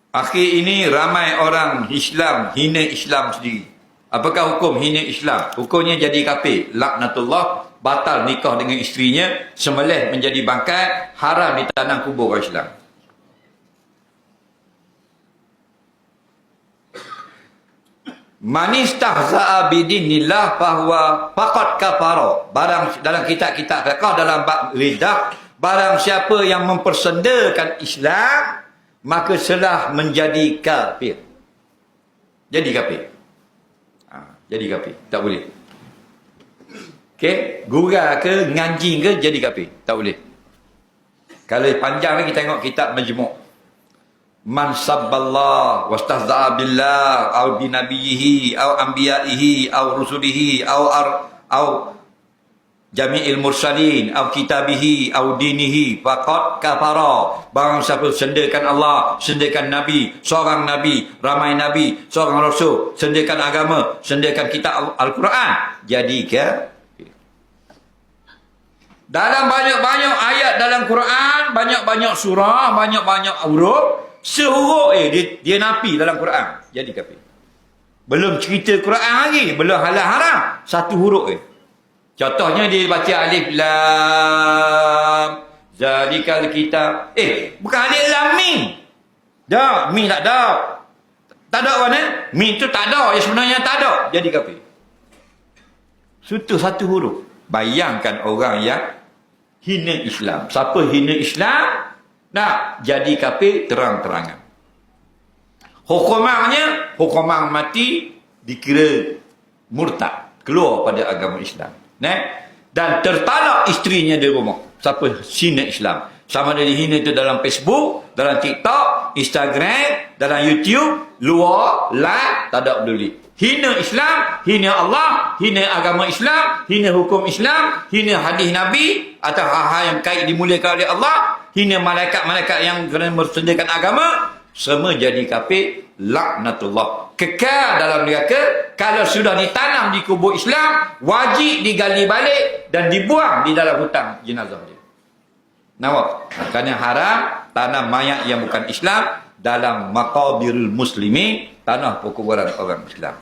Akhir ini ramai orang Islam hina Islam sendiri. Apakah hukum hina Islam? Hukumnya jadi kafir. Laknatullah, batal nikah dengan isterinya, sembelih menjadi bangkai, haram ditanam kubur orang Islam. Man istahza'a bidinillah fahuwa faqad kafara. Barang dalam kitab-kitab fiqh dalam bab ridah, barang siapa yang mempersendakan Islam, maka telah menjadi kafir. Jadi kafir. Jadi kafir. Tak boleh. Okey, gurau ke, nganjing ke, jadi kafir. Tak boleh. Kalau panjang lagi tengok kitab Majmu'. Man sabballah wastahza'a billah aw bi nabiyhi aw anbiya'ihi aw rusulihi aw jami'il mursalin aw kitabihi aw dinihi faqad kafara. Barang siapa sendakan Allah, sendakan Nabi, seorang Nabi, ramai Nabi, seorang Rasul, sendakan agama, sendakan kitab Al-Quran, jadi kafir. Dalam banyak-banyak ayat dalam Quran, banyak-banyak surah, banyak-banyak huruf, sehuruf dia nafi dalam Quran, jadi kafir. Belum cerita Quran lagi, belum halal haram, satu huruf Contohnya dia baca alif lam zalikal kitab. Bukan alif lam mim. Dak, mim tak ada. Tak ada mana? Mim tu tak ada, yang sebenarnya tak ada, jadi kafir. Satu huruf. Bayangkan orang yang hina Islam. Siapa hina Islam, nak jadi kafir terang-terangan. Hukuman mati dikira murtad, keluar pada agama Islam. Dan tertalak isterinya di rumah. Siapa hina Islam, sama ada dihina itu dalam Facebook, dalam TikTok, Instagram, dalam YouTube, luar, live, tak ada peduli. Hina Islam, hina Allah, hina agama Islam, hina hukum Islam, hina hadis Nabi atau hal-hal yang kait dimuliakan oleh Allah, hina malaikat-malaikat yang kena mersendakan agama, semua jadi kafir. Laknatullah, kekal dalam neraka. Kalau sudah ditanam di kubur Islam, wajib digali balik dan dibuang di dalam hutang jenazah dia. Nampak? Kerana haram tanam mayat yang bukan Islam dalam maqabirul muslimin, tanah perkuburan orang Islam.